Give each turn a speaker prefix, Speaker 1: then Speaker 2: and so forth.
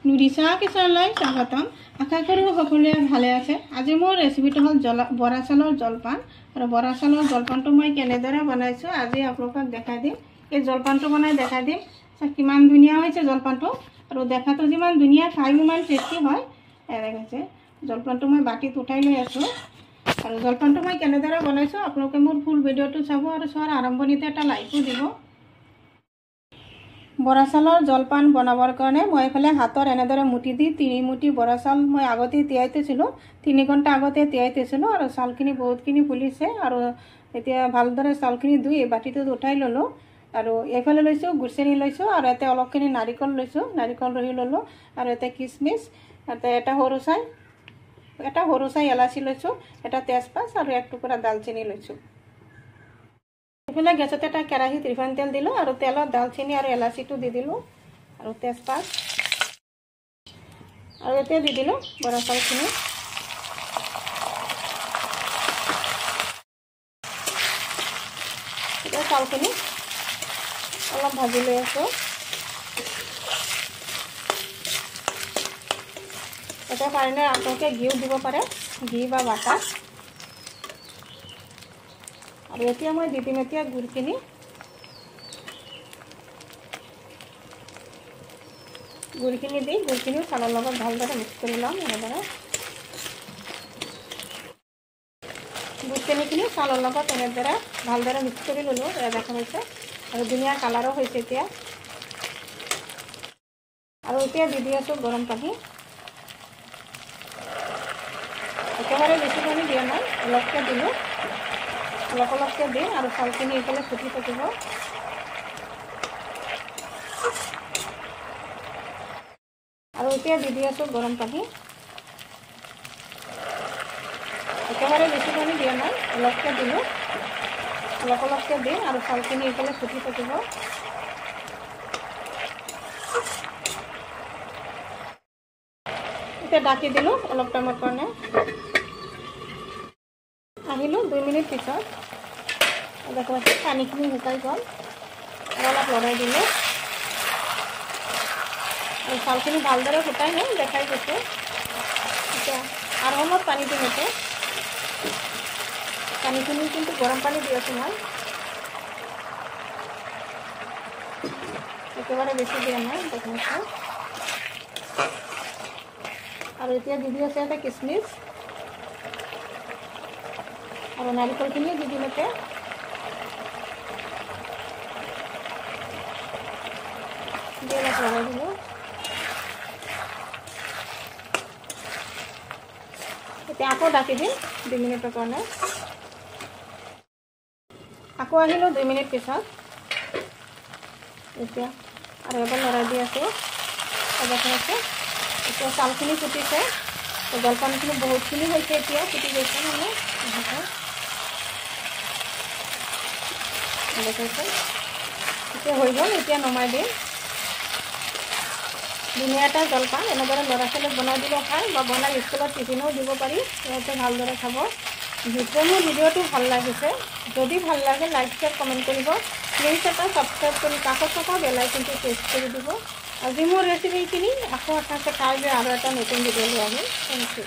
Speaker 1: নুৰিছা কিচনলৈ স্বাগতম। আশা কৰোঁ সকলোৱে ভালে আছে। আজি মোৰ ৰেচিপিটো হ'ল বৰা চাউলৰ জলপান। আৰু বৰা চাউলৰ জলপানটো মই কেনেদৰে বনাইছোঁ আজি আপোনালোকক দেখাই দিম। এই জলপানটো বনাই দেখাই দিম। কিমান ধুনীয়া হৈছে জলপানটো, আৰু দেখাটো যিমান ধুনীয়া খায়ো ইমান টেষ্টি হয়। এনেকৈ জলপানটো মই বাটিত উঠাই লৈ আছোঁ। আৰু জলপানটো মই কেনেদৰে বনাইছোঁ আপোনালোকে মোৰ ফুল ভিডিঅ'টো চাব, আৰু চোৱাৰ আৰম্ভণিতে এটা লাইকো দিব। বৰা চাউলৰ জলপান বনাবৰ কাৰণে মই এইফালে হাতৰ এনেদৰে মুঠি দি 3 মুঠি বৰা চাউল মই আগতে তিয়াই থৈছিলোঁ। 3 ঘণ্টা আগতে তিয়াই থৈছিলোঁ, আৰু চাউলখিনি বহুতখিনি ফুলিছে। আৰু এতিয়া ভালদৰে চাউলখিনি ধুই এই বাটিটোত উঠাই ল'লোঁ। আৰু এইফালে লৈছোঁ গুৰচেনি লৈছোঁ, আৰু ইয়াতে অলপখিনি নাৰিকল লৈছোঁ, নাৰিকল ৰহি ল'লোঁ। আৰু ইয়াতে কিচমিচ, ইয়াতে এটা সৰু চাই এলাচি লৈছোঁ, এটা তেজপাত আৰু 1 টুকুৰা দালচেনি লৈছোঁ। এইফালে গেছতে এটা কেৰাহীত ৰিফাইন তেল দিলোঁ, আৰু তেলত দালচেনি আৰু এলাচিটো দি দিলোঁ, আৰু তেজপাত, আৰু এতিয়া দি দিলোঁ বৰা চাউলখিনি। এতিয়া চাউলখিনি অলপ ভাজি লৈ আছোঁ। এটা কাৰণে আপোনালোকে ঘিউ দিব পাৰে, ঘি বা বাটাৰ। আৰু এতিয়া মই দি দিম এতিয়া গুড়খিনি। গুড়খিনি দি গুড়খিনিও চাউলৰ লগত ভালদৰে মিক্স কৰি ল'ম। এনেদৰে গুড়চেনিখিনি চাউলৰ লগত এনেদৰে ভালদৰে মিক্স কৰি ল'লোঁ। দেখা হৈছে, আৰু ধুনীয়া কালাৰো হৈছে এতিয়া। আৰু এতিয়া দি আছোঁ গৰম পানী। একেবাৰে বেছি পানী দিয়া নাই, অলপকৈ দিলোঁ, অলপকৈ দিম, আৰু চাউলখিনি এইফালে ফুটি থাকিব। আৰু এতিয়া দি আছোঁ গৰম পানী। একেবাৰে বেছি পানী দিয়া নাই, অলপকৈ দিলোঁ, অলপকৈ দিম, আৰু চাউলখিনি এইফালে ফুটি থাকিব। এতিয়া ঢাকি দিলোঁ অলপ টাইমৰ কাৰণে। আহিলোঁ 2 মিনিট পিছত। দেখুৱাই পানীখিনি শুকাই গ'ল, আৰু অলপ লৰাই দিলোঁ, আৰু চাউলখিনি ভালদৰে ফুটাই লওঁ, দেখাই গৈছোঁ। এতিয়া আৰু অলপ পানী দিম। এতিয়া পানীখিনি কিন্তু গৰম পানী দি আছোঁ মই, একেবাৰে বেছি দিয়া নাই, দেখাইছোঁ। আৰু এতিয়া দি আছে এটা কিচমিচ, আৰু নাৰিকলখিনি দি দিম। এতিয়া অলপ লৰাই দিলোঁ। এতিয়া আকৌ ঢাকি দিম 2 মিনিটৰ কাৰণে। আকৌ আহিলোঁ 2 মিনিট পিছত। এতিয়া আৰু এবাৰ লৰাই দি আছোঁ। দেখাইছোঁ এতিয়া চাউলখিনি ফুটিছে, জলপানখিনি বহুতখিনি হৈছে, এতিয়া ফুটি গৈছে মানে। দেখাইছোঁ এতিয়া হৈ গ'ল। এতিয়া নমাই দিম। ধুনীয়া এটা জলপান এনেদৰে ল'ৰা ছোৱালীক বনাই দিলে খায়, বা বনাই স্কুলত টিফিনো দিব পাৰি। সিহঁতে ভালদৰে খাব। মোৰ ভিডিঅ'টো ভাল লাগিছে, যদি ভাল লাগে লাইক শ্বেয়াৰ কমেণ্ট কৰিব। প্লিজ এটা ছাবস্ক্ৰাইব কৰি কাষত থকা বেল আইকনটো প্ৰেছ কৰি দিব। আজি মোৰ ৰেচিপিখিনি আকৌ আশা আছে কাইলৈ আৰু এটা নতুন ভিডিঅ' লৈ আহিম। Thank U.